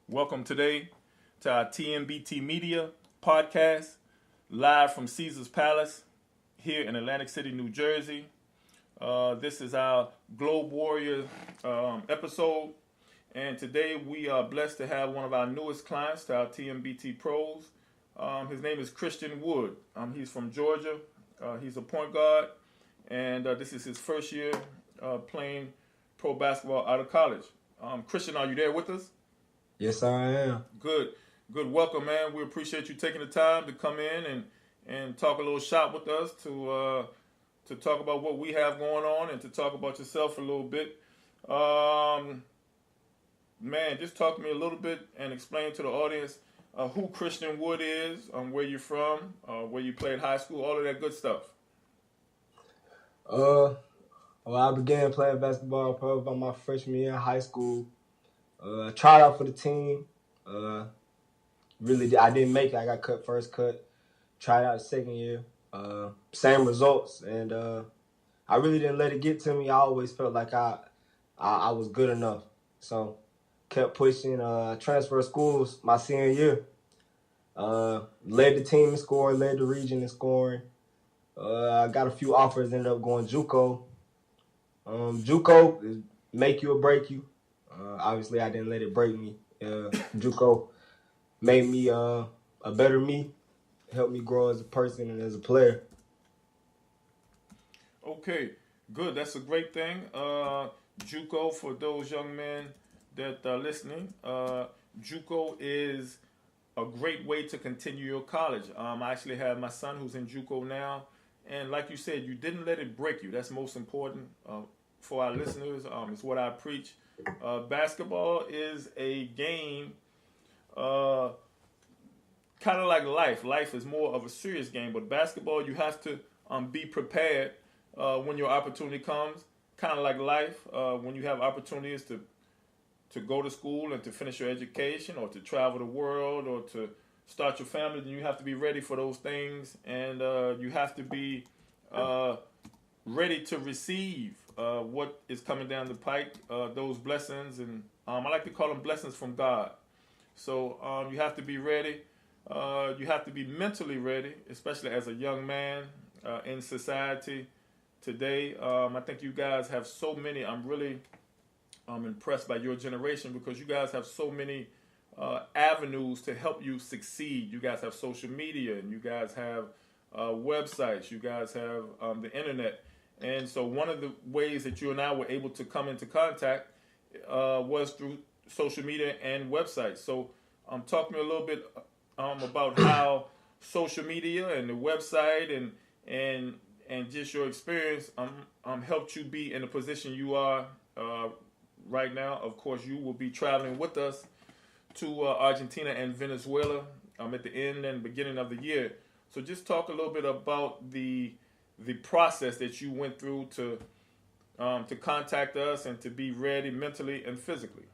Welcome today to our TMBTMEDIA podcast, live from Caesar's Palace here in Atlantic City, New Jersey. This is our Globe Warrior episode, and today we are blessed to have one of our newest clients to our TMBT Pros. His name is Christian Wood. He's from Georgia. He's a point guard, and this is his first year playing pro basketball out of college. Christian, are you there with us? Yes, I am. Good. Welcome, man. We appreciate you taking the time to come in and talk a little shop with us to talk about what we have going on and to talk about yourself a little bit. Man, just talk to me a little bit and explain to the audience who Christian Wood is, where you're from, where you played high school, all of that good stuff. Well, I began playing basketball probably about my freshman year in high school. Tried out for the team. I didn't make it. I got cut first cut. Tried out the second year. Same results, and I really didn't let it get to me. I always felt like I was good enough, so kept pushing. Transferred schools my senior year. Led the team in scoring, led the region in scoring. I got a few offers, ended up going JUCO. JUCO is make you or break you. Obviously, I didn't let it break me. JUCO made me a better me, helped me grow as a person and as a player. Okay, good. That's a great thing. JUCO, for those young men that are listening, JUCO is a great way to continue your college. I actually have my son who's in JUCO now, and like you said, you didn't let it break you. That's most important for our listeners. It's what I preach. Basketball is a game kind of like life. Life is more of a serious game, but basketball, you have to be prepared when your opportunity comes. Kind of like life, when you have opportunities to go to school and to finish your education or to travel the world or to start your family, then you have to be ready for those things, and you have to be ready to receive what is coming down the pike, those blessings, and I like to call them blessings from God. So you have to be ready. You have to be mentally ready, especially as a young man in society today. I think you guys have so many. I'm really impressed by your generation because you guys have so many avenues to help you succeed. You guys have social media, and you guys have websites. You guys have the internet. And so one of the ways that you and I were able to come into contact was through social media and websites. So talk to me a little bit about how social media and the website and just your experience helped you be in the position you are right now. Of course, you will be traveling with us to Argentina and Venezuela at the end and beginning of the year. So just talk a little bit about the process that you went through to contact us and to be ready mentally and physically.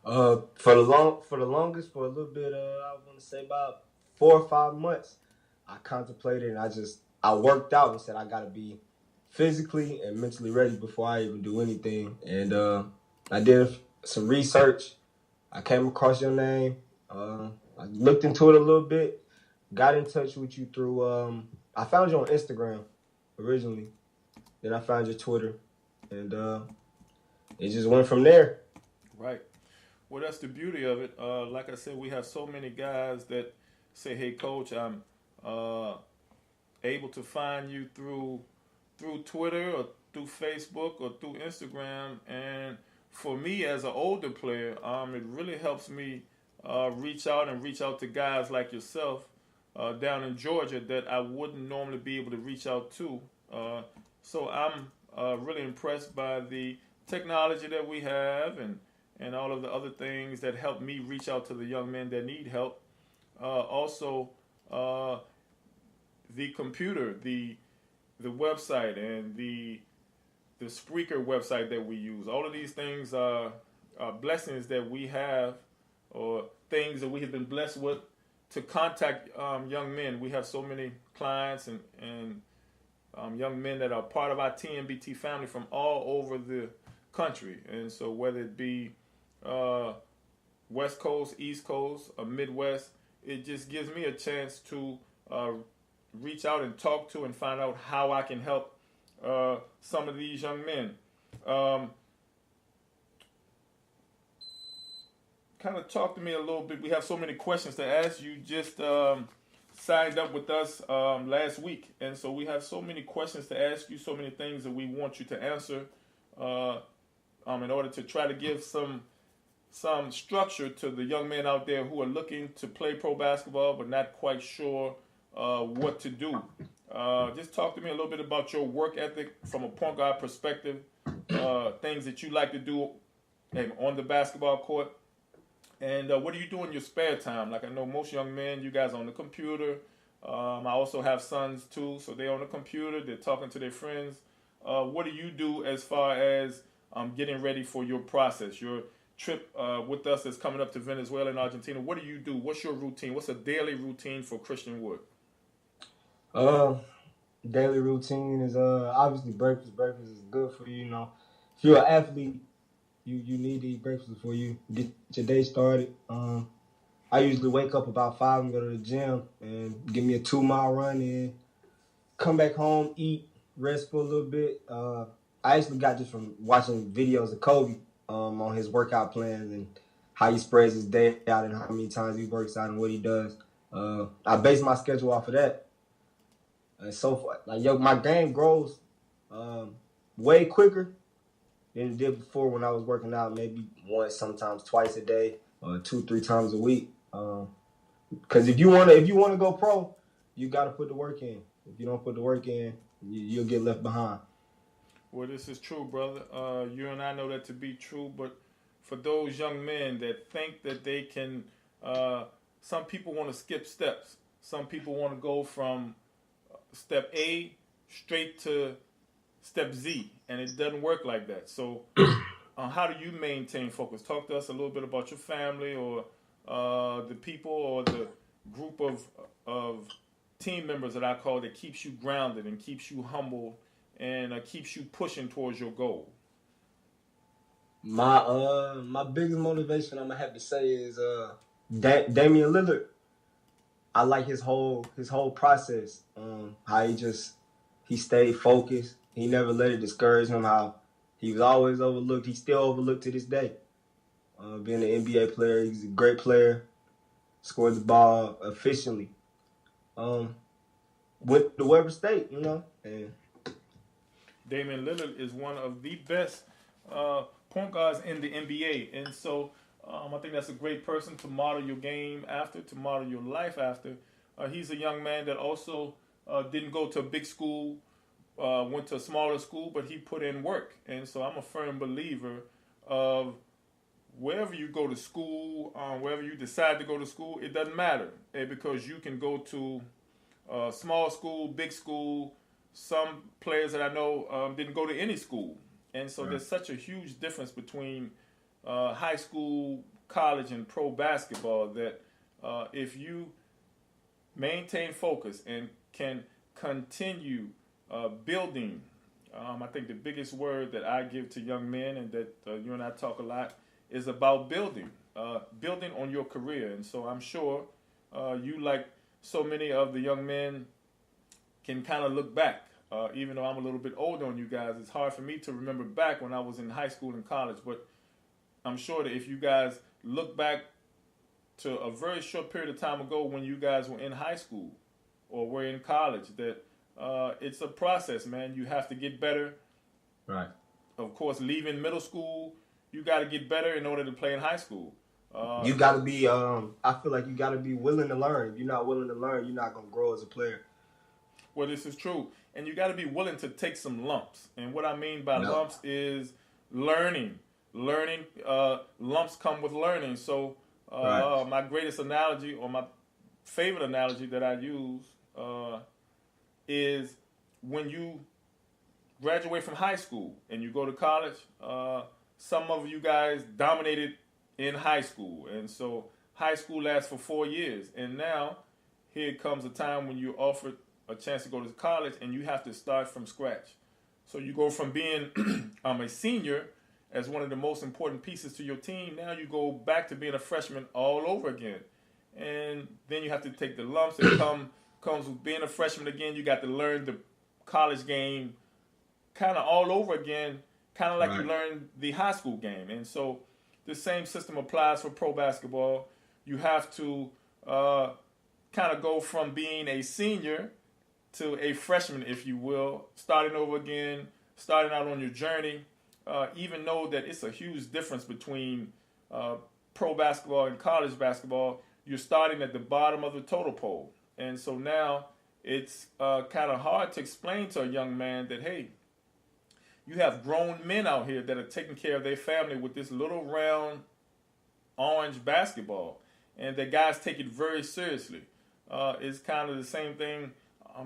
For the longest, for a little bit, I want to say about 4 or 5 months, I contemplated and I worked out and said I gotta be physically and mentally ready before I even do anything. And I did some research. I came across your name. I looked into it a little bit. Got in touch with you through. I found you on Instagram originally. Then I found your Twitter, and it just went from there. Right. Well, that's the beauty of it. Like I said, we have so many guys that say, "Hey, coach, I'm able to find you through Twitter or through Facebook or through Instagram." And for me, as an older player, it really helps me reach out to guys like yourself down in Georgia that I wouldn't normally be able to reach out to. So I'm really impressed by the technology that we have and all of the other things that help me reach out to the young men that need help. Also, the computer, the website, and the Spreaker website that we use. All of these things are blessings that we have, or things that we have been blessed with to contact young men. We have so many clients and young men that are part of our TMBT family from all over the country. And so whether it be West Coast, East Coast, Midwest. It just gives me a chance to reach out and talk to and find out how I can help some of these young men. Kind of talk to me a little bit. We have so many questions to ask. You just signed up with us last week, and so we have so many questions to ask you, so many things that we want you to answer in order to try to give some structure to the young men out there who are looking to play pro basketball but not quite sure what to do. Just talk to me a little bit about your work ethic from a point guard perspective, things that you like to do on the basketball court. And what do you do in your spare time? Like I know most young men, you guys are on the computer. I also have sons too, so they're on the computer. They're talking to their friends. What do you do as far as getting ready for your process? Your trip with us is coming up to Venezuela and Argentina. What do you do? What's your routine? What's a daily routine for Christian Wood? Daily routine is obviously breakfast. Breakfast is good for you. You know, if you're an athlete, you need to eat breakfast before you get your day started. I usually wake up about 5 and go to the gym and give me a 2-mile run and come back home, eat, rest for a little bit. I actually got this from watching videos of Kobe on his workout plans and how he spreads his day out and how many times he works out and what he does. I base my schedule off of that. And so far, my game grows way quicker than it did before when I was working out maybe once, sometimes twice a day, or 2-3 times a week. Because if you wanna go pro, you gotta put the work in. If you don't put the work in, you'll get left behind. Well, this is true, brother. You and I know that to be true. But for those young men that think that they can, some people want to skip steps. Some people want to go from step A straight to step Z, and it doesn't work like that. So how do you maintain focus? Talk to us a little bit about your family or the people or the group of team members that I call that keeps you grounded and keeps you humble and keeps you pushing towards your goal. My biggest motivation, I'm gonna have to say, is Damian Lillard. I like his whole process. How he stayed focused. He never let it discourage him. How he was always overlooked. He's still overlooked to this day. Being an NBA player, he's a great player. Scored the ball efficiently. With the Weber State, you know. And Damian Lillard is one of the best point guards in the NBA, and so I think that's a great person to model your game after, to model your life after. He's a young man that also didn't go to a big school, went to a smaller school, but he put in work. And so I'm a firm believer of wherever you go to school, wherever you decide to go to school, it doesn't matter because you can go to small school, big school. Some players that I know didn't go to any school. And so there's such a huge difference between high school, college, and pro basketball that if you maintain focus and can continue building, I think the biggest word that I give to young men and that you and I talk a lot is about building on your career. And so I'm sure you, like so many of the young men, can kind of look back. Even though I'm a little bit older on you guys, it's hard for me to remember back when I was in high school and college. But I'm sure that if you guys look back to a very short period of time ago when you guys were in high school or were in college, that it's a process, man. You have to get better. Right. Of course, leaving middle school, you got to get better in order to play in high school. You got to be, I feel like you got to be willing to learn. If you're not willing to learn, you're not going to grow as a player. Well, this is true. And you got to be willing to take some lumps. And what I mean by lumps is learning. Lumps come with learning. So my greatest analogy, or my favorite analogy that I use is when you graduate from high school and you go to college, some of you guys dominated in high school. And so high school lasts for 4 years. And now here comes a time when you're offered a chance to go to college and you have to start from scratch. So you go from being a senior as one of the most important pieces to your team, now you go back to being a freshman all over again. And then you have to take the lumps that comes with being a freshman again. You got to learn the college game kind of all over again, kind of like you learned the high school game. And so the same system applies for pro basketball. You have to kind of go from being a senior to a freshman, if you will, starting over again, starting out on your journey. Even know that it's a huge difference between pro basketball and college basketball. You're starting at the bottom of the total pole. And so now it's kind of hard to explain to a young man that, hey, you have grown men out here that are taking care of their family with this little round orange basketball. And the guys take it very seriously. It's kind of the same thing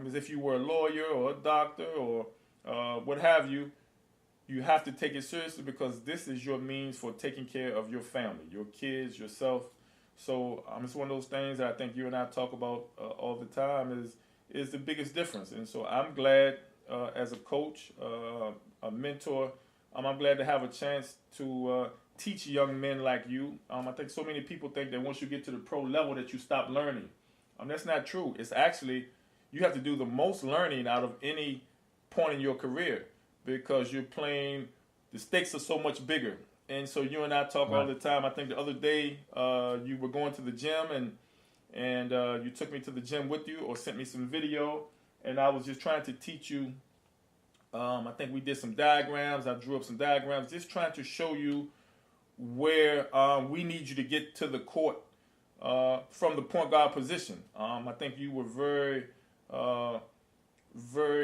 as if you were a lawyer or a doctor or what have you. You have to take it seriously because this is your means for taking care of your family, your kids, yourself. So it's one of those things that I think you and I talk about all the time is the biggest difference. And so I'm glad as a coach, a mentor, I'm glad to have a chance to teach young men like you. I think so many people think that once you get to the pro level that you stop learning. That's not true. It's actually, you have to do the most learning out of any point in your career because you're playing, the stakes are so much bigger. And so you and I talk all the time. I think the other day you were going to the gym and you took me to the gym with you or sent me some video. And I was just trying to teach you. I think we did some diagrams. I drew up some diagrams just trying to show you where we need you to get to the court from the point guard position. I think you were very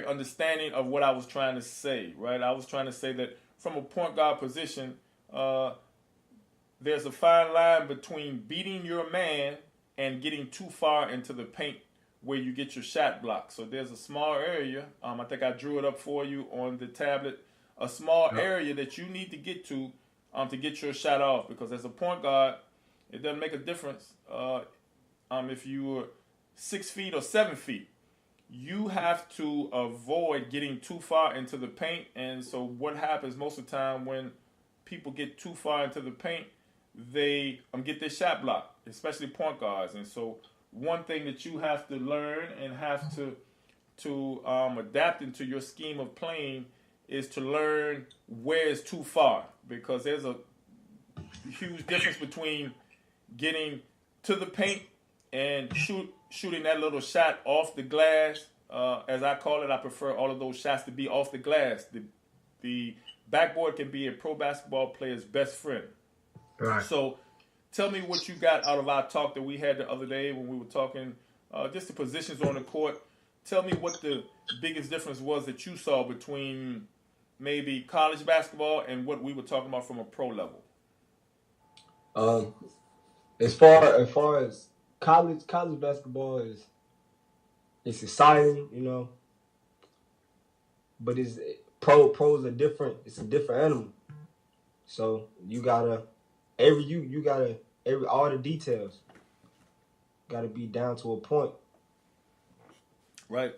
understanding of what I was trying to say, right? I was trying to say that from a point guard position, there's a fine line between beating your man and getting too far into the paint where you get your shot blocked. So there's a small area, I think I drew it up for you on the tablet, a small area that you need to get to get your shot off, because as a point guard, it doesn't make a difference if you were 6 feet or 7 feet. You have to avoid getting too far into the paint. And so what happens most of the time when people get too far into the paint, they get their shot blocked, especially point guards. And so one thing that you have to learn and have to adapt into your scheme of playing is to learn where is too far, because there's a huge difference between getting to the paint and shooting that little shot off the glass. As I call it, I prefer all of those shots to be off the glass. The backboard can be a pro basketball player's best friend. Right. So tell me what you got out of our talk that we had the other day when we were talking just the positions on the court. Tell me what the biggest difference was that you saw between maybe college basketball and what we were talking about from a pro level. As far as college basketball it's exciting, but pros are different. It's a different animal. So you gotta all the details gotta be down to a point. Right,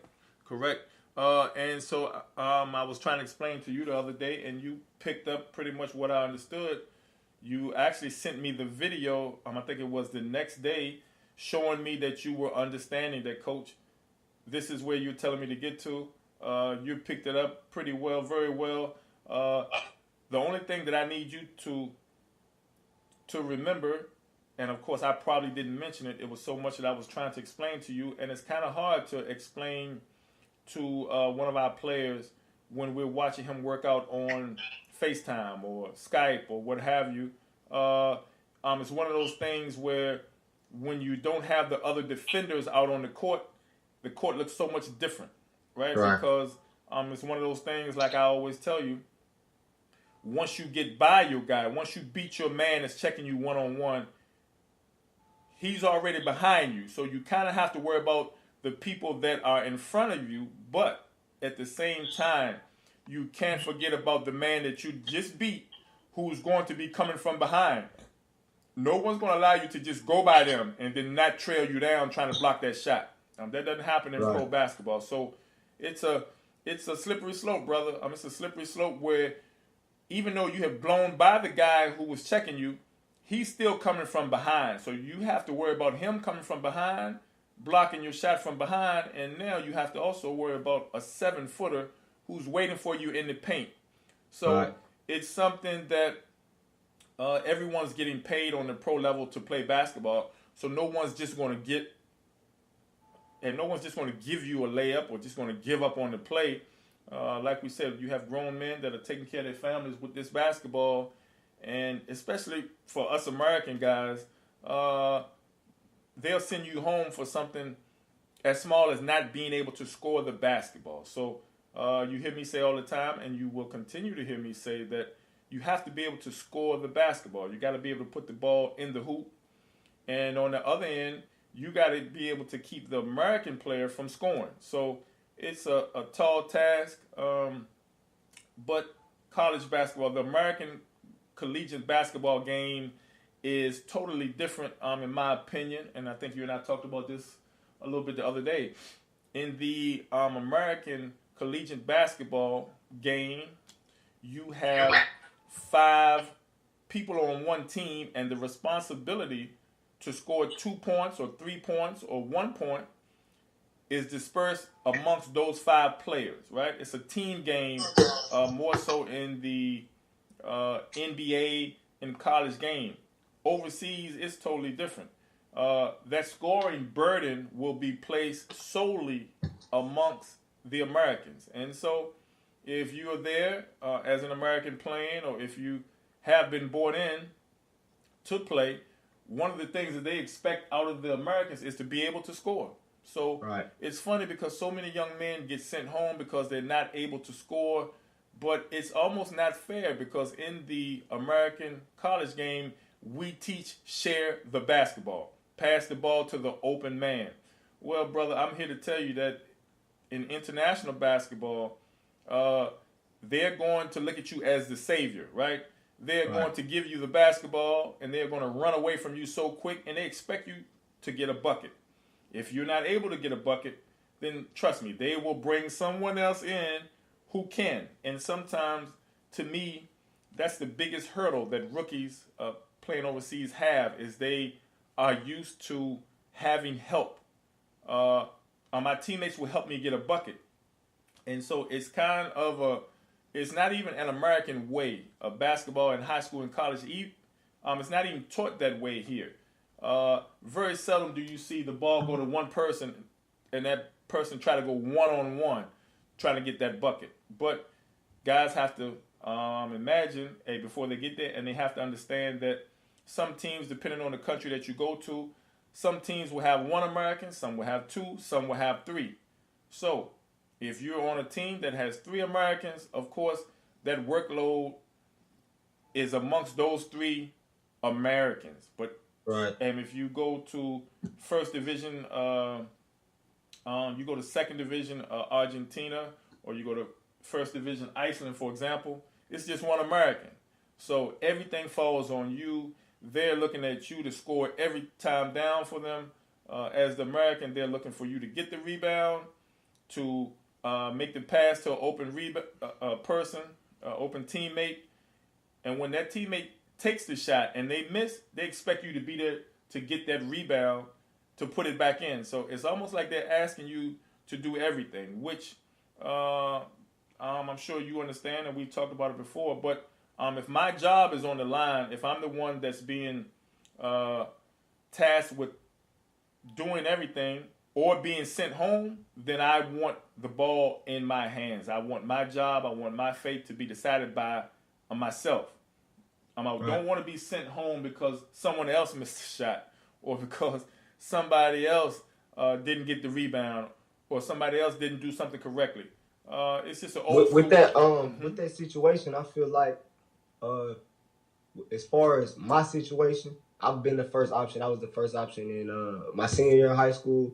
correct. And so I was trying to explain to you the other day, and you picked up pretty much what I understood. You actually sent me the video, I think it was the next day, showing me that you were understanding that, Coach, this is where you're telling me to get to. You picked it up pretty well, very well. The only thing that I need you to remember, and of course I probably didn't mention it, it was so much that I was trying to explain to you, and it's kind of hard to explain to one of our players when we're watching him work out on FaceTime or Skype or what have you. It's one of those things where when you don't have the other defenders out on the court looks so much different, right? Because it's one of those things, like I always tell you, once you get by your guy, once you beat your man that's checking you one-on-one, he's already behind you. So you kind of have to worry about the people that are in front of you, but at the same time, you can't forget about the man that you just beat who's going to be coming from behind. No one's going to allow you to just go by them and then not trail you down trying to block that shot. That doesn't happen in pro basketball. So it's a slippery slope, brother. It's a slippery slope where even though you have blown by the guy who was checking you, he's still coming from behind. So you have to worry about him coming from behind, blocking your shot from behind, and now you have to also worry about a 7-footer who's waiting for you in the paint. So it's something that everyone's getting paid on the pro level to play basketball. So no one's just going to give you a layup or just going to give up on the play. Like we said, you have grown men that are taking care of their families with this basketball, and especially for us American guys, they'll send you home for something as small as not being able to score the basketball. So you hear me say all the time, and you will continue to hear me say that you have to be able to score the basketball. You got to be able to put the ball in the hoop, and on the other end, you got to be able to keep the American player from scoring. So it's a tall task, but college basketball, the American collegiate basketball game is totally different, in my opinion, and I think you and I talked about this a little bit the other day. In the American collegiate basketball game, you have 5 people on one team, and the responsibility to score 2 points or 3 points or 1 point is dispersed amongst those 5 players, right? It's a team game, more so in the NBA and college game. Overseas, it's totally different. That scoring burden will be placed solely amongst the Americans. And so if you are there as an American playing, or if you have been brought in to play, one of the things that they expect out of the Americans is to be able to score. So it's funny because so many young men get sent home because they're not able to score, but it's almost not fair because in the American college game, we teach share the basketball, pass the ball to the open man. Well, brother, I'm here to tell you that in international basketball, they're going to look at you as the savior, right? They're going to give you the basketball, and they're going to run away from you so quick, and they expect you to get a bucket. If you're not able to get a bucket, then trust me, they will bring someone else in who can. And sometimes, to me, that's the biggest hurdle that rookies playing overseas have, is they are used to having help. My teammates will help me get a bucket. And so it's kind of it's not even an American way of basketball in high school and college. It's not even taught that way here. Very seldom do you see the ball go to one person and that person try to go one-on-one trying to get that bucket. But guys have to imagine, before they get there, and they have to understand that some teams, depending on the country that you go to, some teams will have 1 American, some will have 2, some will have 3. So if you're on a team that has 3 Americans, of course, that workload is amongst those 3 Americans. But and if you go to first division, you go to second division Argentina, or you go to first division Iceland, for example, it's just 1 American. So everything falls on you. They're looking at you to score every time down for them. As the American, they're looking for you to get the rebound, to make the pass to an open person, open teammate. And when that teammate takes the shot and they miss, they expect you to be there to get that rebound, to put it back in. So it's almost like they're asking you to do everything, which I'm sure you understand, and we've talked about it before. But if my job is on the line, if I'm the one that's being tasked with doing everything or being sent home, then I want the ball in my hands. I want my job, I want my fate to be decided by myself. I don't want to be sent home because someone else missed a shot, or because somebody else didn't get the rebound, or somebody else didn't do something correctly. It's just an old with that situation. I feel like, as far as my situation, I've been the first option. I was the first option in my senior year in high school,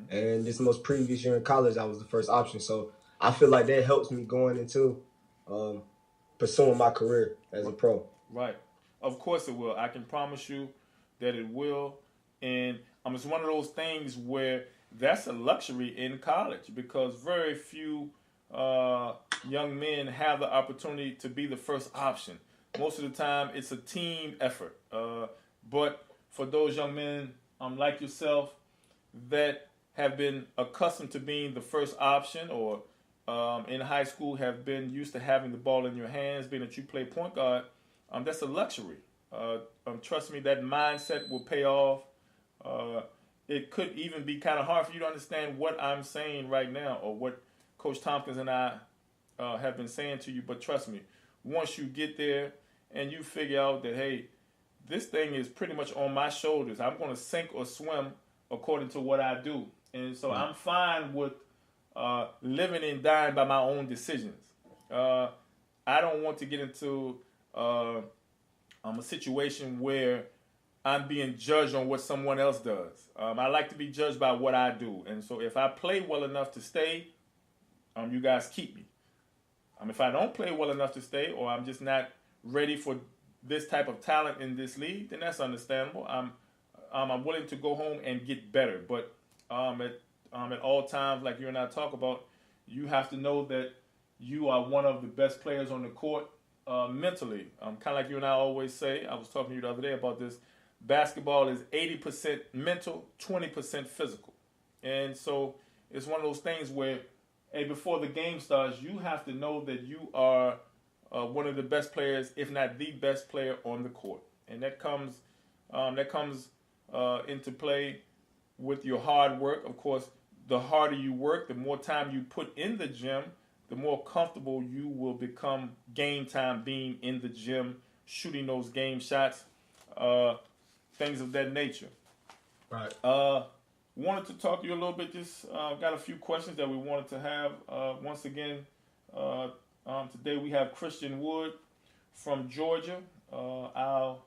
and this most previous year in college, I was the first option. So I feel like that helps me going into pursuing my career as a pro. Right. Of course it will. I can promise you that it will. And it's one of those things where that's a luxury in college, because very few young men have the opportunity to be the first option. Most of the time, it's a team effort. But for those young men like yourself that have been accustomed to being the first option, or in high school have been used to having the ball in your hands, being that you play point guard, that's a luxury. Trust me, that mindset will pay off. It could even be kind of hard for you to understand what I'm saying right now, or what Coach Tompkins and I have been saying to you. But trust me, once you get there and you figure out that, hey, this thing is pretty much on my shoulders, I'm going to sink or swim according to what I do. And so I'm fine with living and dying by my own decisions. I don't want to get into a situation where I'm being judged on what someone else does. I like to be judged by what I do. And so if I play well enough to stay, you guys keep me. If I don't play well enough to stay, or I'm just not ready for this type of talent in this league, then that's understandable. I'm willing to go home and get better. But at all times, like you and I talk about, you have to know that you are one of the best players on the court mentally. Kind of like you and I always say, I was talking to you the other day about this, basketball is 80% mental, 20% physical. And so it's one of those things where, hey, before the game starts, you have to know that you are one of the best players, if not the best player on the court. And that comes into play with your hard work. Of course, the harder you work, the more time you put in the gym, the more comfortable you will become game time being in the gym, shooting those game shots, things of that nature. Right. Wanted to talk to you a little bit. Just got a few questions that we wanted to have. Once again, today we have Christian Wood from Georgia, one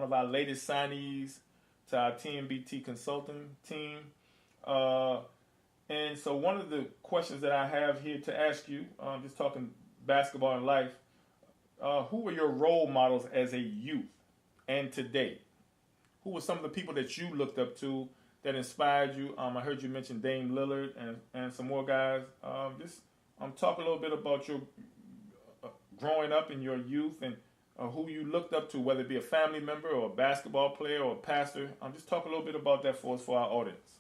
of our latest signees to our TMBT consulting team. And so one of the questions that I have here to ask you, just talking basketball and life, who were your role models as a youth and today? Who were some of the people that you looked up to that inspired you? I heard you mention Dame Lillard and some more guys. Just talk a little bit about your growing up in your youth and who you looked up to, whether it be a family member or a basketball player or a pastor. Just talk a little bit about that for us, for our audience.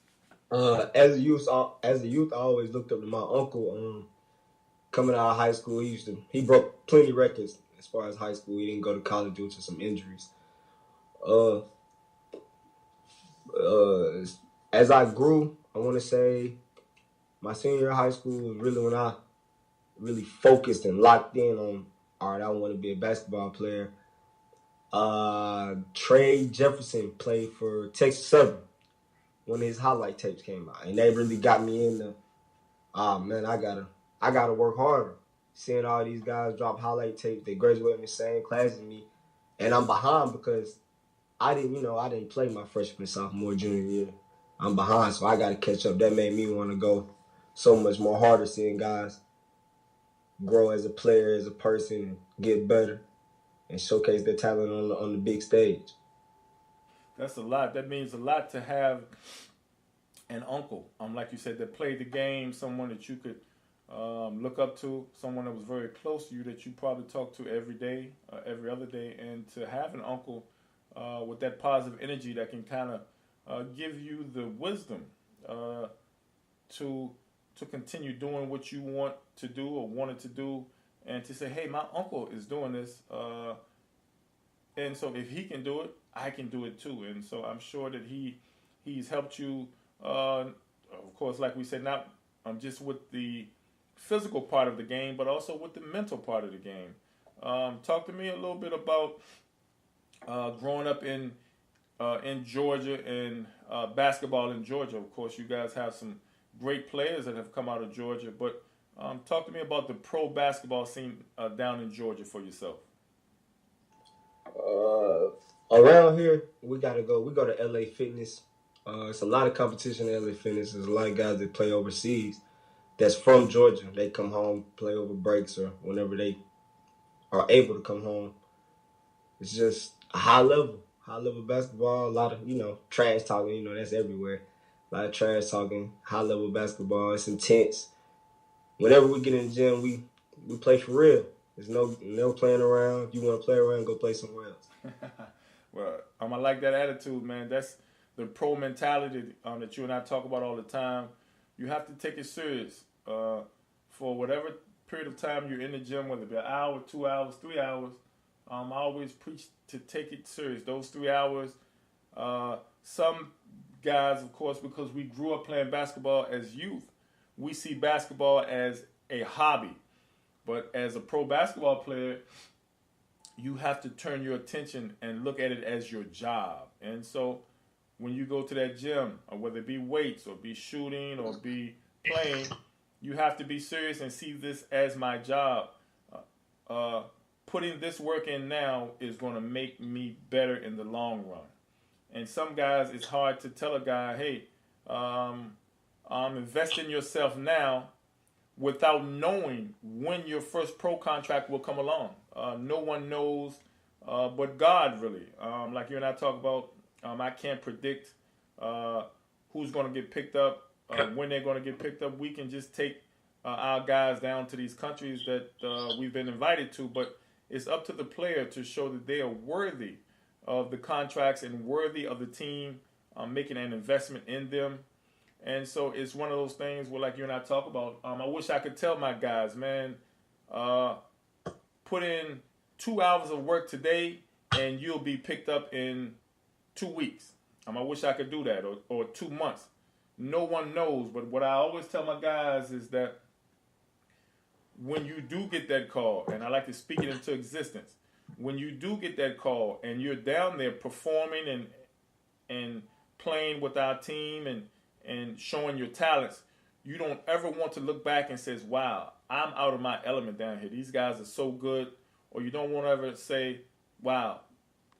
As a youth, I always looked up to my uncle. Coming out of high school, he broke plenty of records as far as high school. He didn't go to college due to some injuries. As I grew, I want to say my senior year of high school was really when I really focused and locked in on, all right, I want to be a basketball player. Trey Jefferson played for Texas Southern when his highlight tapes came out, and they really got me in the, man, I gotta work harder. Seeing all these guys drop highlight tapes, they graduate in the same class as me, and I'm behind because I didn't play my freshman, sophomore, junior year. I'm behind, so I got to catch up. That made me want to go so much more harder, seeing guys grow as a player, as a person, get better, and showcase their talent on the big stage. That's a lot. That means a lot to have an uncle, like you said, that played the game, someone that you could look up to, someone that was very close to you that you probably talk to every day, every other day, and to have an uncle with that positive energy that can kind of give you the wisdom to continue doing what you want to do or wanted to do, and to say, hey, my uncle is doing this, and so if he can do it, I can do it too. And so I'm sure that he's helped you, of course, like we said, not just with the physical part of the game, but also with the mental part of the game. Talk to me a little bit about growing up in Georgia and basketball in Georgia. Of course, you guys have some great players that have come out of Georgia, but talk to me about the pro basketball scene down in Georgia for yourself. Around here, we go to LA Fitness. It's a lot of competition in LA Fitness. There's a lot of guys that play overseas that's from Georgia. They come home, play over breaks or whenever they are able to come home. It's just a high level basketball. A lot of, trash talking, that's everywhere. A lot of trash talking, high level basketball. It's intense. whenever we get in the gym, we play for real. There's no playing around. If you want to play around, go play somewhere else. Well, I like that attitude, man. That's the pro mentality that you and I talk about all the time. You have to take it serious for whatever period of time you're in the gym, whether it be an hour, 2 hours, 3 hours. I always preach to take it serious. Those 3 hours. Some guys, of course, because we grew up playing basketball as youth, we see basketball as a hobby. But as a pro basketball player, you have to turn your attention and look at it as your job. And so when you go to that gym, or whether it be weights or be shooting or be playing, you have to be serious and see this as my job. Putting this work in now is going to make me better in the long run. And some guys, it's hard to tell a guy, hey, invest in yourself now without knowing when your first pro contract will come along. No one knows but God, really. Like you and I talk about, I can't predict who's going to get picked up, when they're going to get picked up. We can just take our guys down to these countries that we've been invited to, but it's up to the player to show that they are worthy of the contracts and worthy of the team making an investment in them. And so it's one of those things where, like you and I talk about, I wish I could tell my guys, man, put in 2 hours of work today and you'll be picked up in 2 weeks. I wish I could do that, or 2 months. No one knows, but what I always tell my guys is that when you do get that call, and I like to speak it into existence, when you do get that call and you're down there performing and playing with our team and showing your talents, you don't ever want to look back and say, wow, I'm out of my element down here. These guys are so good. Or you don't want to ever say, wow,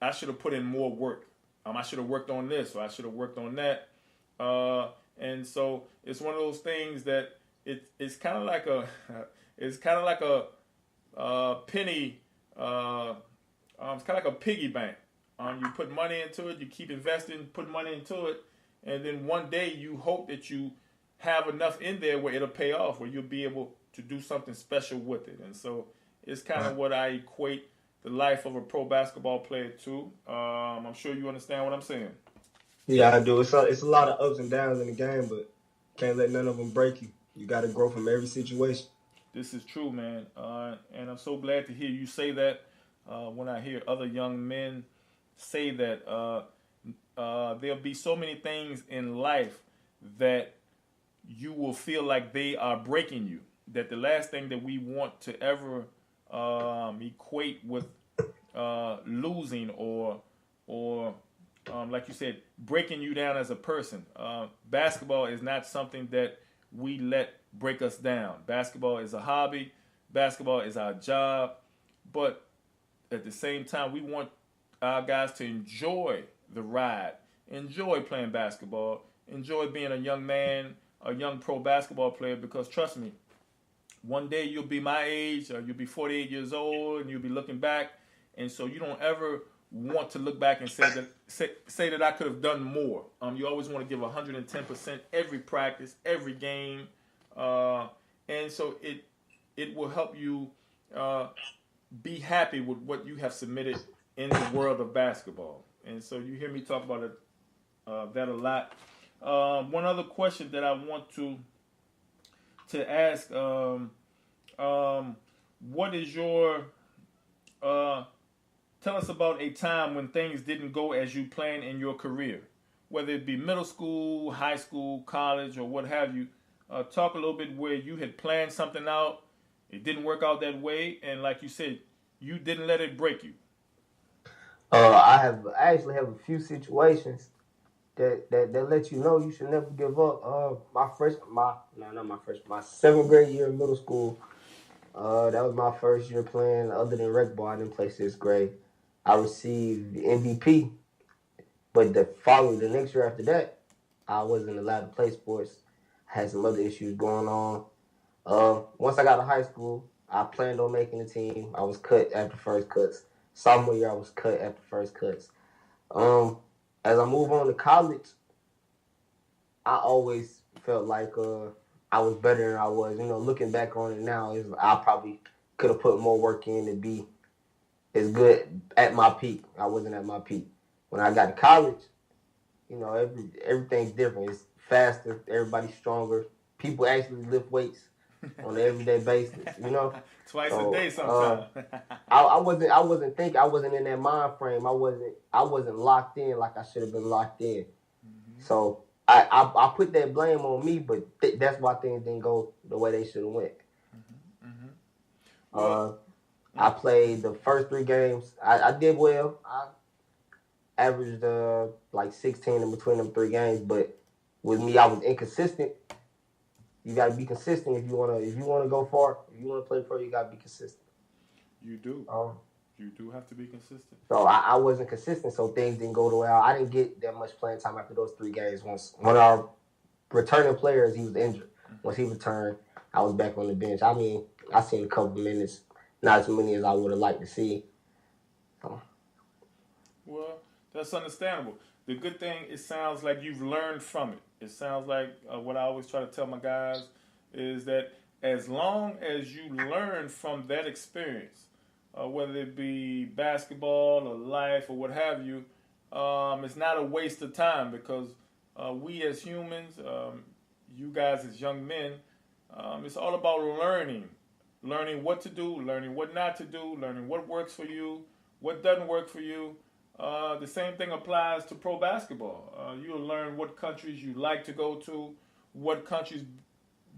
I should have put in more work. I should have worked on this, or I should have worked on that. And so it's one of those things that it's kind of like a penny. It's kind of like a piggy bank. You put money into it, you keep investing, put money into it, and then one day you hope that you have enough in there where it'll pay off, where you'll be able to do something special with it. And so it's kind of what I equate the life of a pro basketball player to. I'm sure you understand what I'm saying. Yeah, I do. It's a lot of ups and downs in the game, but can't let none of them break you. You got to grow from every situation. This is true, man. And I'm so glad to hear you say that. When I hear other young men say that, there'll be so many things in life that you will feel like they are breaking you. That the last thing that we want to ever equate with losing or like you said, breaking you down as a person. Basketball is not something that we let break us down. Basketball is a hobby. Basketball is our job. But at the same time, we want our guys to enjoy the ride, enjoy playing basketball, enjoy being a young man, a young pro basketball player, because trust me, one day you'll be my age, or you'll be 48 years old, and you'll be looking back, and so you don't ever want to look back and say that I could have done more. You always want to give 110% every practice, every game, and so it will help you be happy with what you have submitted in the world of basketball. And so you hear me talk about it, that a lot. One other question that I want to ask, what is your tell us about a time when things didn't go as you planned in your career, whether it be middle school, high school, college, or what have you. Talk a little bit where you had planned something out, it didn't work out that way, and like you said, you didn't let it break you. I actually have a few situations that let you know you should never give up. My 7th grade year in middle school, that was my first year playing. Other than rec ball, I didn't play 6th grade. I received the MVP, but the next year after that, I wasn't allowed to play sports. I had some other issues going on. Once I got to high school, I planned on making the team. I was cut after first cuts. Sophomore year, I was cut after first cuts. As I move on to college, I always felt like I was better than I was. Looking back on it now, I probably could have put more work in to be as good at my peak. I wasn't at my peak. When I got to college, everything's different. It's faster. Everybody's stronger. People actually lift weights on an everyday basis. Twice a day sometimes. I wasn't thinking. I wasn't in that mind frame. I wasn't locked in like I should have been locked in. Mm-hmm. So I put that blame on me, but that's why things didn't go the way they should have went. Mm-hmm. Mm-hmm. Well, I played the first 3 games. I did well. I averaged like 16 in between them 3 games, but with me, I was inconsistent. You got to be consistent if you wanna go far. If you wanna play pro, you got to be consistent. You do. You do have to be consistent. So I wasn't consistent, so things didn't go the way I didn't get that much playing time after those 3 games. Once one of our returning players, he was injured. Once he returned, I was back on the bench. I mean, I seen a couple of minutes, not as many as I would have liked to see. So. Well, that's understandable. The good thing, it sounds like you've learned from it. It sounds like what I always try to tell my guys is that as long as you learn from that experience, whether it be basketball or life or what have you, it's not a waste of time because we as humans, you guys as young men, it's all about learning what to do, learning what not to do, learning what works for you, what doesn't work for you. The same thing applies to pro basketball. You'll learn what countries you like to go to, what countries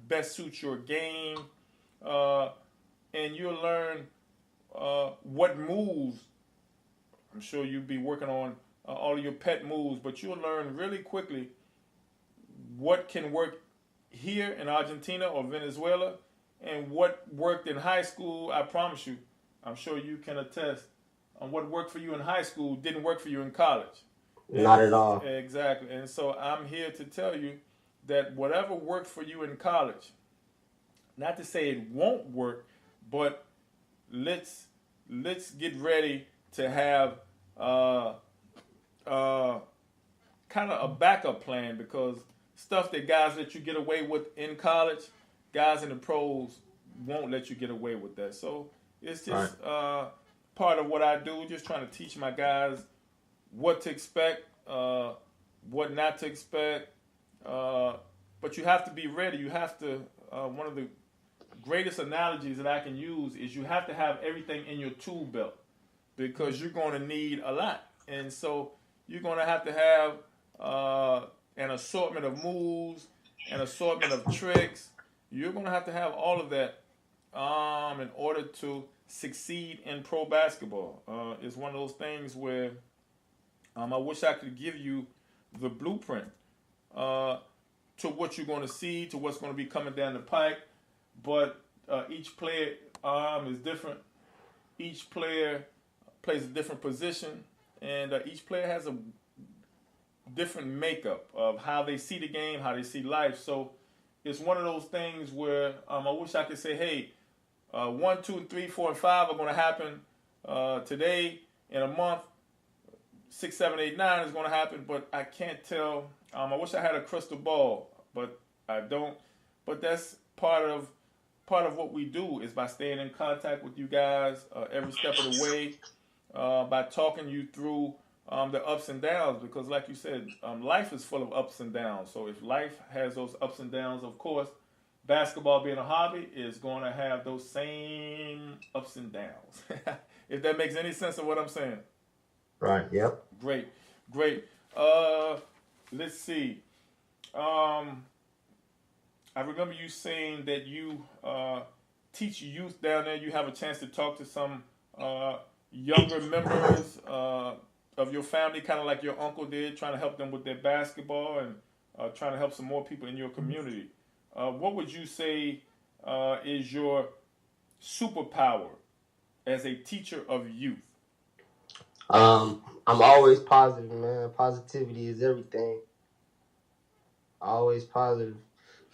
best suit your game, and you'll learn what moves. I'm sure you'll be working on all of your pet moves, but you'll learn really quickly what can work here in Argentina or Venezuela and what worked in high school. I promise you, I'm sure you can attest. What worked for you in high school didn't work for you in college. Not at all. Exactly. And so I'm here to tell you that whatever worked for you in college, not to say it won't work, but let's get ready to have kind of a backup plan because stuff that guys let you get away with in college, guys in the pros won't let you get away with that. So it's just part of what I do, just trying to teach my guys what to expect, what not to expect. But you have to be ready. You have to, one of the greatest analogies that I can use is you have to have everything in your tool belt because you're going to need a lot. And so you're going to have an assortment of moves, an assortment of tricks. You're going to have all of that in order to succeed in pro basketball. It's one of those things where I wish I could give you the blueprint to what you're going to see, to what's going to be coming down the pike. But each player is different. Each player plays a different position, and each player has a different makeup of how they see the game, how they see life. So it's one of those things where I wish I could say, hey, 1, 2, 3, 4, and 5 are going to happen today. In a month, 6, 7, 8, 9 is going to happen, but I can't tell. I wish I had a crystal ball, but I don't. But that's part of what we do is by staying in contact with you guys every step of the way, by talking you through the ups and downs. Because, like you said, life is full of ups and downs. So if life has those ups and downs, of course, basketball being a hobby is going to have those same ups and downs. If that makes any sense of what I'm saying. Right, yep. Great. Let's see. I remember you saying that you teach youth down there. You have a chance to talk to some younger members of your family, kind of like your uncle did, trying to help them with their basketball and trying to help some more people in your community. What would you say is your superpower as a teacher of youth? I'm always positive, man. Positivity is everything. Always positive.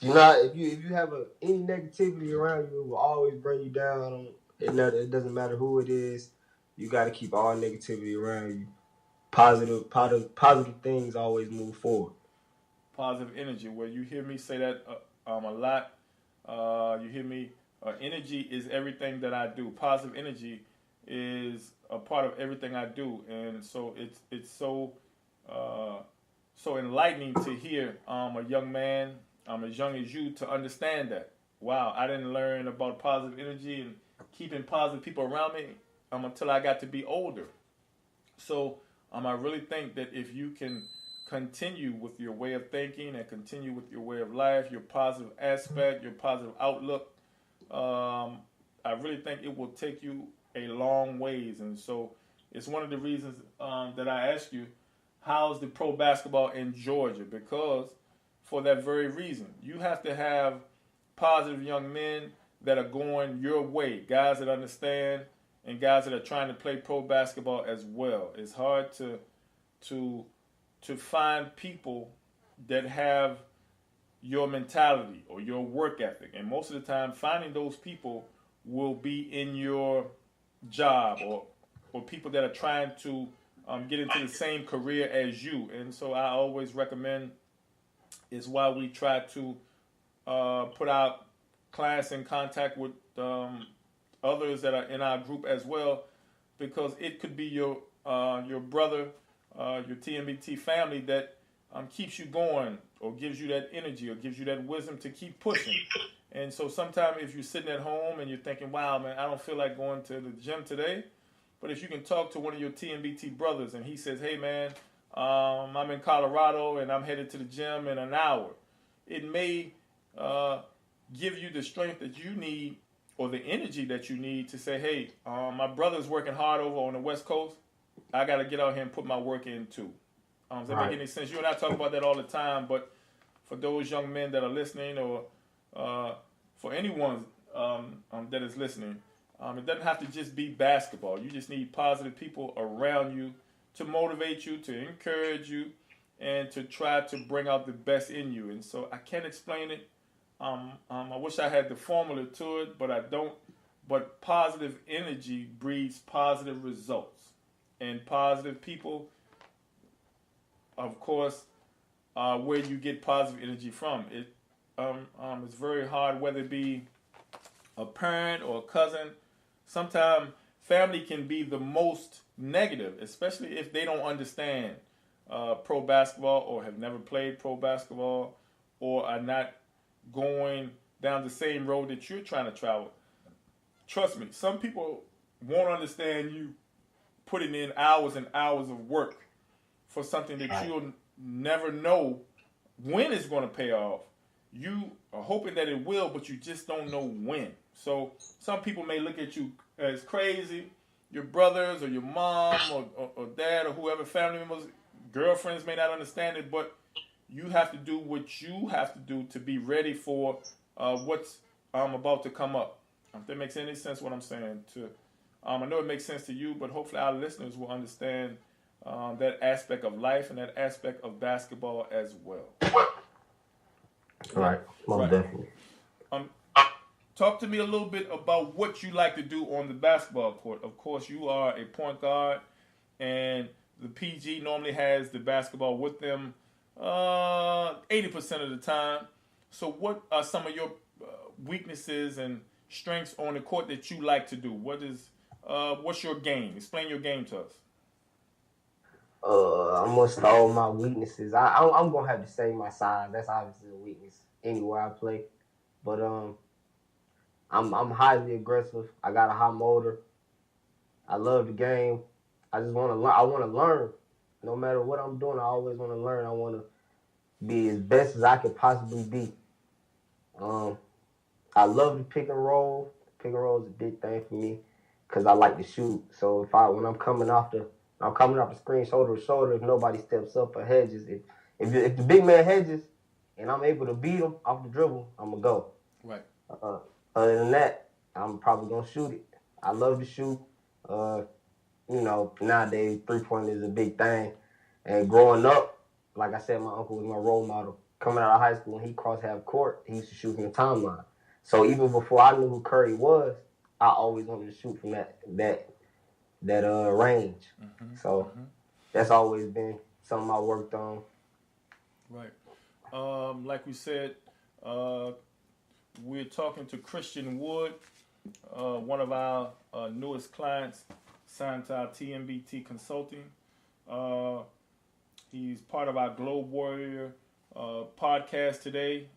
If you have any negativity around you, it will always bring you down. It doesn't matter who it is. You got to keep all negativity around you. Positive things always move forward. Positive energy. Well, you hear me say that a lot. You hear me? Energy is everything that I do. Positive energy is a part of everything I do, and so it's so so enlightening to hear a young man as young as you to understand that. Wow, I didn't learn about positive energy and keeping positive people around me until I got to be older. So I really think that if you can continue with your way of thinking and continue with your way of life, your positive aspect, your positive outlook, I really think it will take you a long ways. And so it's one of the reasons that I asked you, how's the pro basketball in Georgia? Because for that very reason, you have to have positive young men that are going your way, guys that understand, and guys that are trying to play pro basketball as well. It's hard to find people that have your mentality or your work ethic, and most of the time, finding those people will be in your job or people that are trying to get into the same career as you. And so I always recommend, is why we try to put our clients in contact with others that are in our group as well, because it could be your brother, your TMBT family that keeps you going or gives you that energy or gives you that wisdom to keep pushing. And so sometimes if you're sitting at home and you're thinking, wow, man, I don't feel like going to the gym today, but if you can talk to one of your TMBT brothers and he says, hey, man, I'm in Colorado and I'm headed to the gym in an hour, it may give you the strength that you need or the energy that you need to say, hey, my brother's working hard over on the West Coast. I got to get out here and put my work in too. Does that make any sense? You and I talk about that all the time, but for those young men that are listening, or for anyone that is listening, it doesn't have to just be basketball. You just need positive people around you to motivate you, to encourage you, and to try to bring out the best in you. And so I can't explain it. I wish I had the formula to it, but I don't. But positive energy breeds positive results. And positive people, of course, where you get positive energy from. It's very hard, whether it be a parent or a cousin. Sometimes family can be the most negative, especially if they don't understand pro basketball or have never played pro basketball or are not going down the same road that you're trying to travel. Trust me, some people won't understand you putting in hours and hours of work for something that you'll never know when it's going to pay off. You are hoping that it will, but you just don't know when. So some people may look at you as crazy. Your brothers or your mom or dad or whoever, family members, girlfriends may not understand it, but you have to do what you have to do to be ready for what's about to come up. If that makes any sense, what I'm saying. I know it makes sense to you, but hopefully our listeners will understand that aspect of life and that aspect of basketball as well. Right, most definitely. Talk to me a little bit about what you like to do on the basketball court. Of course, you are a point guard, and the PG normally has the basketball with them 80% of the time. So what are some of your weaknesses and strengths on the court that you like to do? What's your game? Explain your game to us. I'm gonna start with my weaknesses. I'm gonna have to say my size. That's obviously a weakness anywhere I play. But I'm highly aggressive. I got a high motor. I love the game. I just want to learn. I want to learn. No matter what I'm doing, I always want to learn. I want to be as best as I could possibly be. I love the pick and roll. Pick and roll is a big thing for me because I like to shoot. So when I'm coming off the screen shoulder to shoulder, if nobody steps up or hedges, if the big man hedges and I'm able to beat him off the dribble, I'm gonna go. Right. Other than that, I'm probably gonna shoot it. I love to shoot. Nowadays 3-point is a big thing. And growing up, like I said, my uncle was my role model. Coming out of high school, when he crossed half court, he used to shoot from the timeline. So even before I knew who Curry was, I always wanted to shoot from that range. Mm-hmm. So that's always been something I worked on. Right. Like we said, We're talking to Christian Wood, one of our newest clients signed to our TMBT Consulting. He's part of our Globe Warrior podcast today.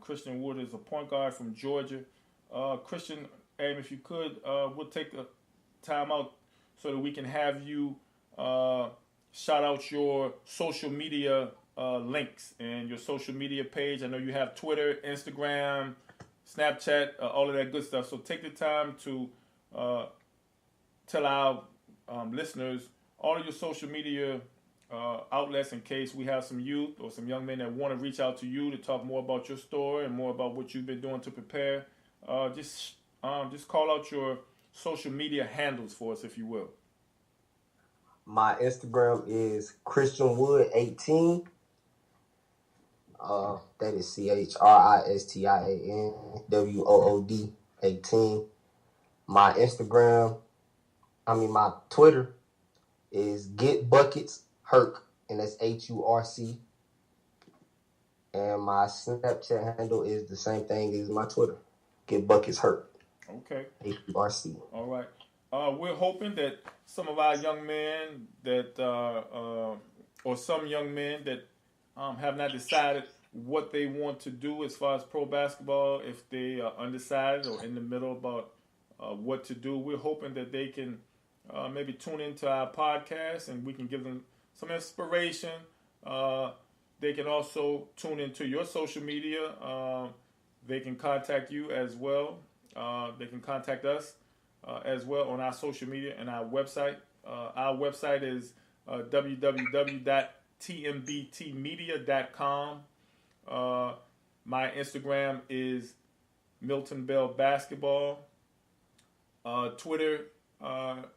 Christian Wood is a point guard from Georgia. Christian, if you could, we'll take a time out so that we can have you shout out your social media links and your social media page. I know you have Twitter, Instagram, Snapchat, all of that good stuff. So take the time to tell our listeners all of your social media outlets in case we have some youth or some young men that want to reach out to you to talk more about your story and more about what you've been doing to prepare. Just call out your social media handles for us, if you will. My Instagram is ChristianWood18. That is ChristianWood 18. My Twitter is GetBucketsHurk, and that's HURC. And my Snapchat handle is the same thing as my Twitter, GetBucketsHurk. Okay. HURC. All right. We're hoping that some of our young men or some young men that have not decided what they want to do as far as pro basketball, if they are undecided or in the middle about what to do, we're hoping that they can maybe tune into our podcast and we can give them some inspiration. They can also tune into your social media. They can contact you as well. They can contact us as well on our social media and our website. Our website is www.tmbtmedia.com. My Instagram is Milton Bell Basketball. Twitter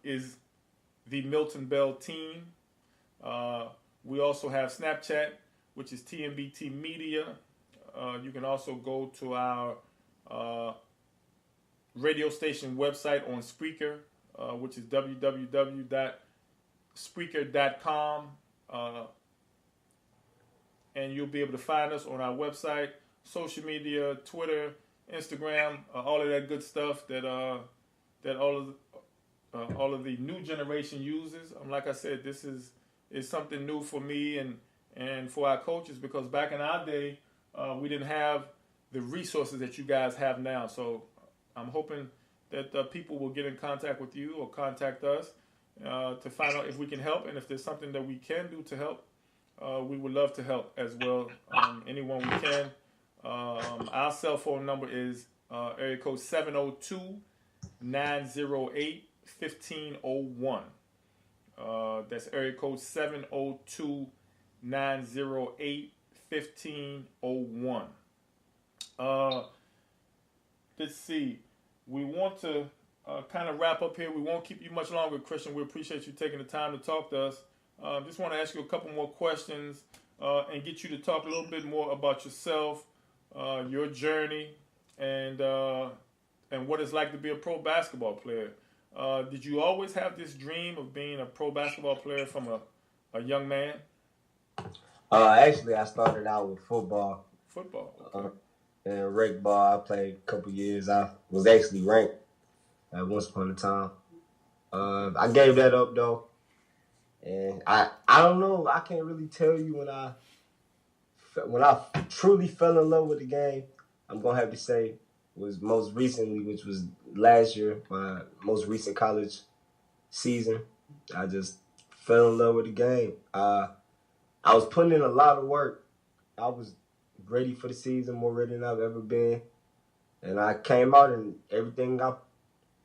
is the Milton Bell Team. We also have Snapchat, which is TMBTMEDIA. You can also go to our radio station website on Spreaker, which is www.spreaker.com. And you'll be able to find us on our website, social media, Twitter, Instagram, all of that good stuff that all of the new generation uses. Like I said, this is something new for me and for our coaches, because back in our day, we didn't have the resources that you guys have now. So I'm hoping that people will get in contact with you or contact us to find out if we can help, and if there's something that we can do to help. We would love to help as well. Anyone we can. Our cell phone number is area code 702-908-1501. That's area code 702-908-1501. Let's see. We want to kind of wrap up here. We won't keep you much longer, Christian. We appreciate you taking the time to talk to us. Just want to ask you a couple more questions and get you to talk a little bit more about yourself, your journey, and what it's like to be a pro basketball player. Did you always have this dream of being a pro basketball player from a young man? Actually, I started out with football. Football, okay. And rec ball, I played a couple years. I was actually ranked at once upon a time. I gave that up, though. And I don't know. I can't really tell you when I truly fell in love with the game. I'm going to have to say was most recently, which was last year, my most recent college season. I just fell in love with the game. I was putting in a lot of work. I was ready for the season, more ready than I've ever been. And I came out, and everything I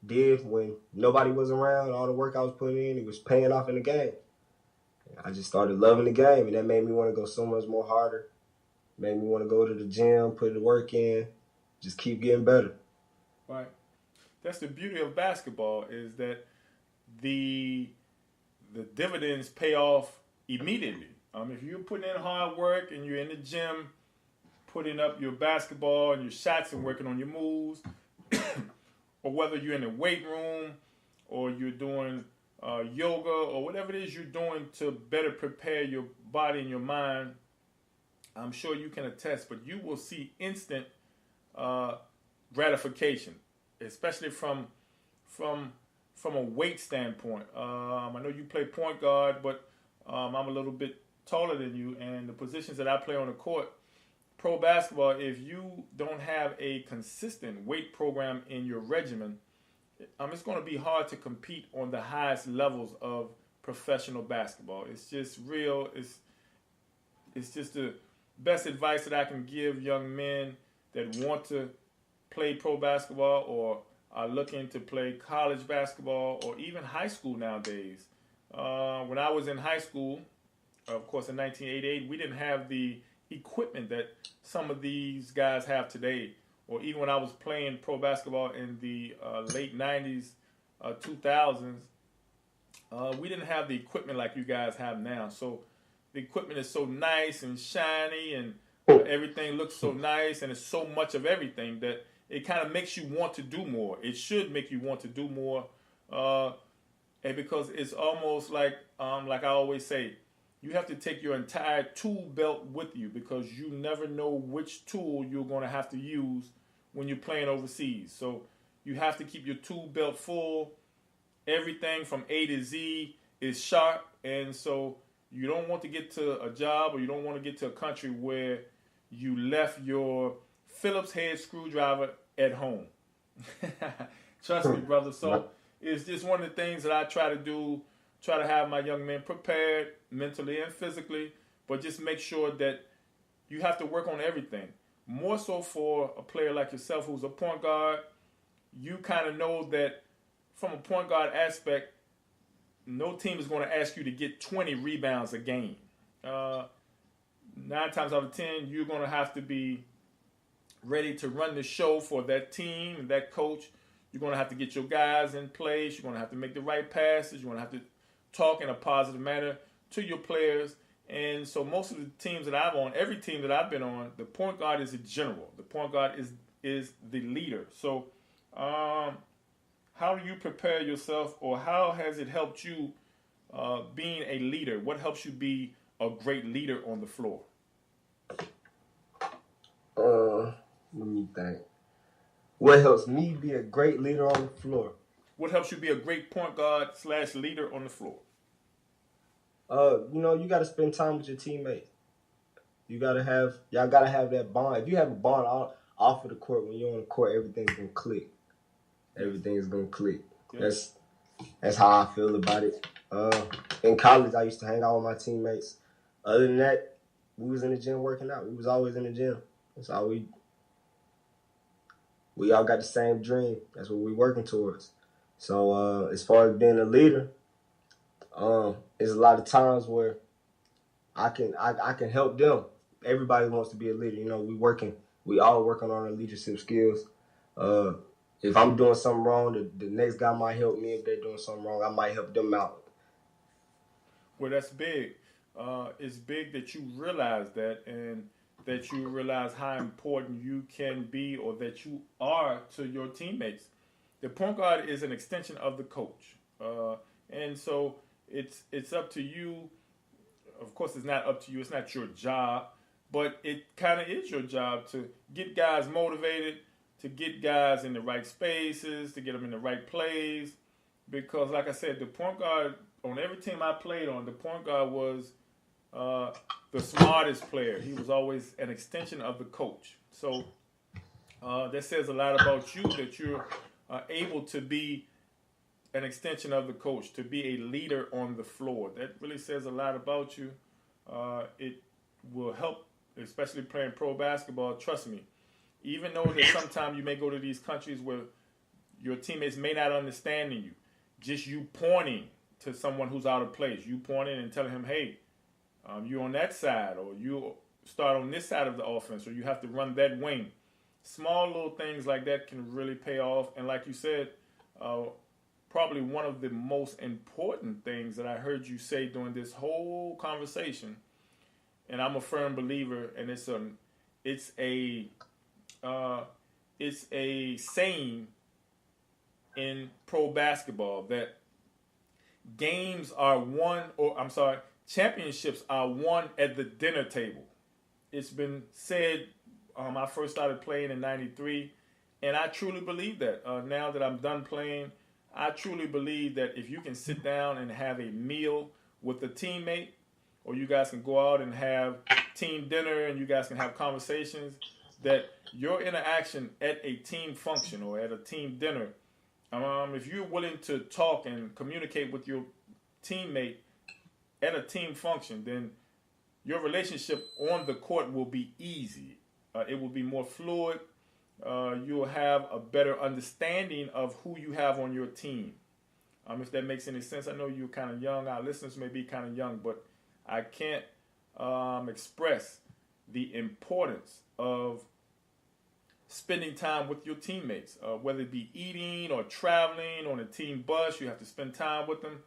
did when nobody was around, all the work I was putting in, it was paying off in the game. I just started loving the game, and that made me want to go so much more harder. Made me want to go to the gym, put the work in, just keep getting better. Right. That's the beauty of basketball, is that the dividends pay off immediately. If you're putting in hard work and you're in the gym, putting up your basketball and your shots and working on your moves, or whether you're in the weight room or you're doing yoga or whatever it is you're doing to better prepare your body and your mind I'm sure you can attest, but you will see instant gratification, especially from a weight standpoint. I know you play point guard, but I'm a little bit taller than you, and the positions that I play on the court, pro basketball, if you don't have a consistent weight program in your regimen, it's going to be hard to compete on the highest levels of professional basketball. It's just real. It's just the best advice that I can give young men that want to play pro basketball or are looking to play college basketball or even high school nowadays. When I was in high school, of course, in 1988, we didn't have the equipment that some of these guys have today. Or even when I was playing pro basketball in the late 90s, 2000s, we didn't have the equipment like you guys have now. So the equipment is so nice and shiny, and everything looks so nice, and it's so much of everything that it kind of makes you want to do more. It should make you want to do more, and because it's almost like I always say, you have to take your entire tool belt with you, because you never know which tool you're going to have to use when you're playing overseas. So you have to keep your tool belt full. Everything from A to Z is sharp, and so you don't want to get to a job, or you don't want to get to a country where you left your Phillips head screwdriver at home. Trust me, brother. So it's just one of the things that I try to do, try to have my young men prepared mentally and physically, but just make sure that you have to work on everything. More so for a player like yourself who's a point guard, you kind of know that from a point guard aspect, no team is going to ask you to get 20 rebounds a game. 9 times out of 10, you're going to have to be ready to run the show for that team and that coach. You're going to have to get your guys in place. You're going to have to make the right passes. You're going to have to talk in a positive manner to your players. And so most of the teams that I'm on, every team that I've been on, the point guard is a general. The point guard is the leader. So how do you prepare yourself, or how has it helped you being a leader? What helps you be a great leader on the floor? Let me think. What helps me be a great leader on the floor? What helps you be a great point guard / leader on the floor? You got to spend time with your teammates. Y'all gotta have that bond. If you have a bond off of the court, when you're on the court, everything's gonna click. Everything's gonna click. Yeah. That's how I feel about it. In college, I used to hang out with my teammates. Other than that, we was in the gym working out. We was always in the gym. That's all we all got the same dream. That's what we're working towards. So as far as being a leader, there's a lot of times where I can help them. Everybody wants to be a leader. We all working on our leadership skills. If I'm doing something wrong, the next guy might help me. If they're doing something wrong, I might help them out. Well, that's big. It's big that you realize that, and that you realize how important you can be, or that you are, to your teammates. The point guard is an extension of the coach. And so it's up to you. Of course, it's not up to you. It's not your job. But it kind of is your job to get guys motivated, to get guys in the right spaces, to get them in the right plays. Because, like I said, the point guard, on every team I played on, the point guard was the smartest player. He was always an extension of the coach. So that says a lot about you, that you're able to be an extension of the coach, to be a leader on the floor. That really says a lot about you. It will help, especially playing pro basketball. Trust me. Even though that sometimes you may go to these countries where your teammates may not understand you, just you pointing to someone who's out of place, you pointing and telling him, hey, you're on that side, or you start on this side of the offense, or you have to run that wing. Small little things like that can really pay off. And like you said, probably one of the most important things that I heard you say during this whole conversation, and I'm a firm believer, and it's a saying in pro basketball that championships are won at the dinner table. it's been said. I first started playing in '93, and I truly believe that. Now that I'm done playing, I truly believe that if you can sit down and have a meal with a teammate, or you guys can go out and have team dinner and you guys can have conversations, that your interaction at a team function or at a team dinner, if you're willing to talk and communicate with your teammate at a team function, then your relationship on the court will be easy. It will be more fluid. You'll have a better understanding of who you have on your team. If that makes any sense. I know you're kind of young. Our listeners may be kind of young, but I can't express the importance of spending time with your teammates, whether it be eating or traveling on a team bus. You have to spend time with them,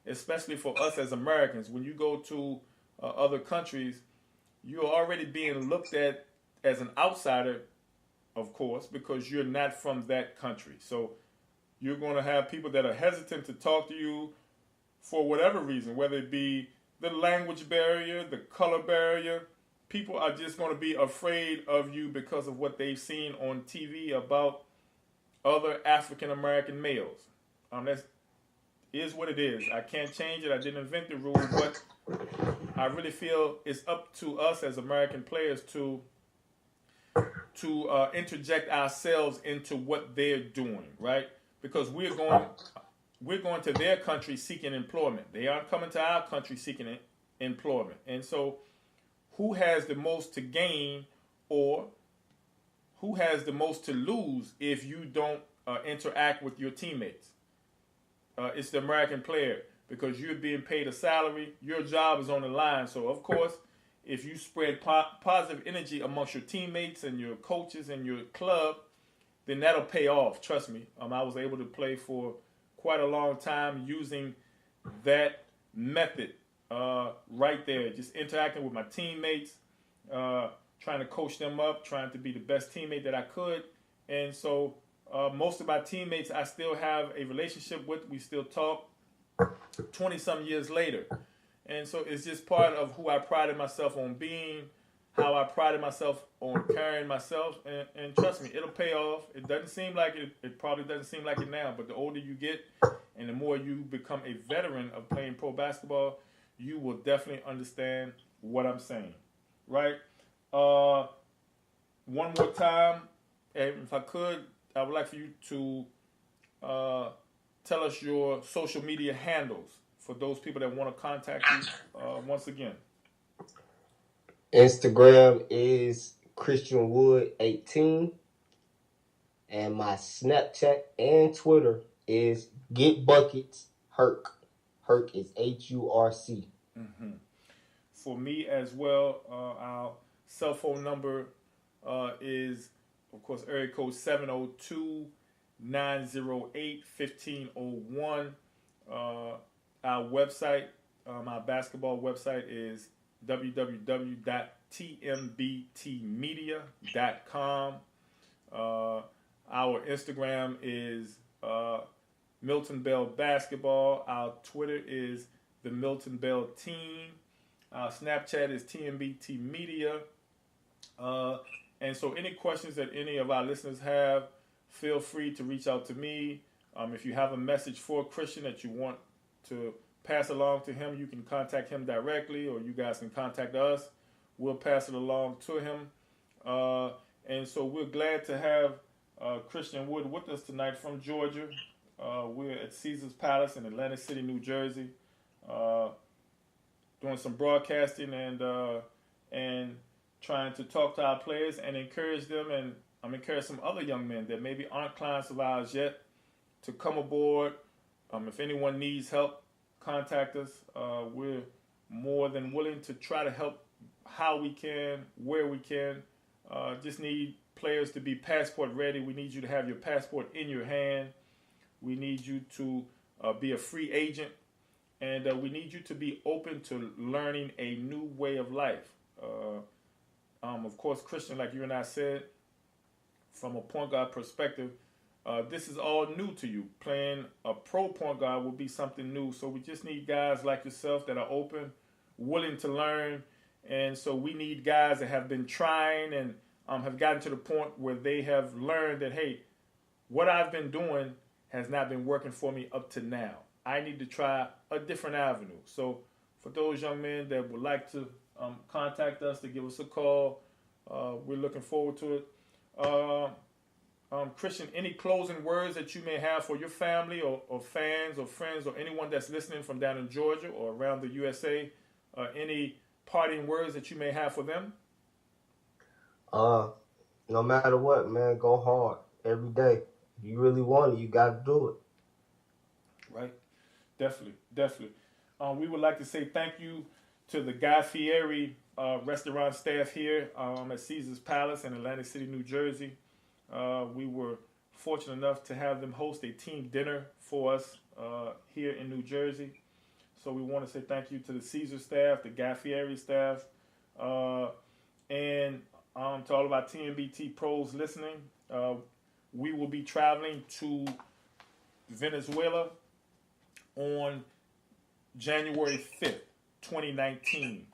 especially for us as Americans. When you go to other countries, you're already being looked at as an outsider, of course, because you're not from that country. So you're going to have people that are hesitant to talk to you for whatever reason, whether it be the language barrier, the color barrier. People are just going to be afraid of you because of what they've seen on TV about other African American males. That is what it is. I can't change it. I didn't invent the rule, but I really feel it's up to us as American players to interject ourselves into what they're doing, right? Because we're going to their country seeking employment. They aren't coming to our country seeking employment. And so who has the most to gain, or who has the most to lose if you don't interact with your teammates? It's the American player, because you're being paid a salary. Your job is on the line. So, of course, if you spread positive energy amongst your teammates and your coaches and your club, then that'll pay off. Trust me. I was able to play for quite a long time using that method right there. Just interacting with my teammates, trying to coach them up, trying to be the best teammate that I could. And so most of my teammates I still have a relationship with. We still talk 20-some years later. And so it's just part of who I prided myself on being, how I prided myself on carrying myself. And trust me, it'll pay off. It doesn't seem like it. It probably doesn't seem like it now. But the older you get and the more you become a veteran of playing pro basketball, you will definitely understand what I'm saying. Right? One more time, if I could, I would like for you to tell us your social media handles for those people that want to contact you once again. Instagram is Christian Wood 18, and my Snapchat and Twitter is Get Buckets Herc. Herc is HURC. Mm-hmm. For me as well, our cell phone number is, of course, area code 702-908-1501. Our website, our basketball website is www.tmbtmedia.com. Our Instagram is Milton Bell Basketball. Our Twitter is the Milton Bell Team. Our Snapchat is TMBTMEDIA. And so any questions that any of our listeners have, feel free to reach out to me. If you have a message for Christian that you want to pass along to him, you can contact him directly, or you guys can contact us. We'll pass it along to him. And so we're glad to have Christian Wood with us tonight from Georgia. We're at Caesars Palace in Atlantic City, New Jersey, doing some broadcasting and trying to talk to our players and encourage them. And I'm encouraging some other young men that maybe aren't clients of ours yet to come aboard. If anyone needs help, contact us. We're more than willing to try to help how we can, where we can. Just need players to be passport ready. We need you to have your passport in your hand. We need you to be a free agent. And we need you to be open to learning a new way of life. Of course, Christian, like you and I said, from a point guard perspective, this is all new to you. Playing a pro point guard will be something new. So we just need guys like yourself that are open, willing to learn, And so we need guys that have been trying and have gotten to the point where they have learned that, hey, what I've been doing has not been working for me up to now. I need to try a different avenue. So for those young men that would like to contact us, to give us a call, we're looking forward to it. Christian, any closing words that you may have for your family or fans or friends or anyone that's listening from down in Georgia or around the USA? Any parting words that you may have for them? No matter what, man, go hard every day. If you really want it, you got to do it. Right. Definitely. We would like to say thank you to the Guy Fieri restaurant staff here at Caesar's Palace in Atlantic City, New Jersey. We were fortunate enough to have them host a team dinner for us here in New Jersey. So we want to say thank you to the Caesar staff, the Guy Fieri staff, and to all of our TMBT pros listening. We will be traveling to Venezuela on January 5th, 2019.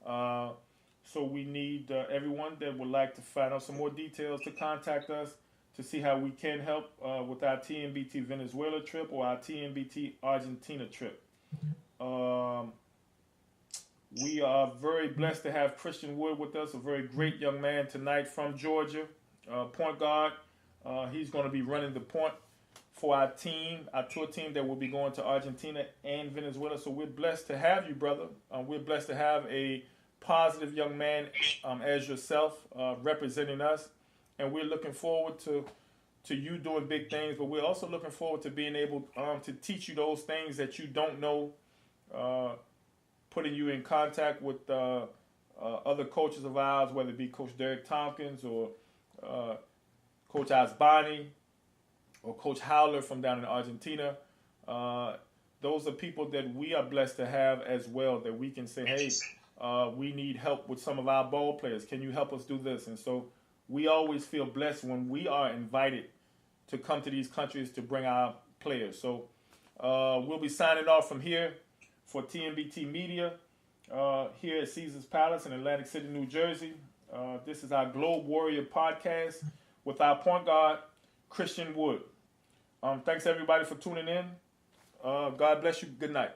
So we need everyone that would like to find out some more details to contact us to see how we can help with our TMBT Venezuela trip or our TMBT Argentina trip. We are very blessed to have Christian Wood with us, a very great young man tonight from Georgia, point guard. He's going to be running the point for our team, our tour team that will be going to Argentina and Venezuela. So we're blessed to have you, brother. We're blessed to have a positive young man as yourself representing us. And we're looking forward to you doing big things, but we're also looking forward to being able to teach you those things that you don't know, putting you in contact with other coaches of ours, whether it be Coach Derek Tompkins or Coach Asbani or Coach Howler from down in Argentina. Those are people that we are blessed to have as well, that we can say, hey, we need help with some of our ball players. Can you help us do this? And so we always feel blessed when we are invited to come to these countries to bring our players. So we'll be signing off from here for TMBT Media here at Caesar's Palace in Atlantic City, New Jersey. This is our Globe Warrior podcast with our point guard, Christian Wood. Thanks everybody for tuning in. God bless you. Good night.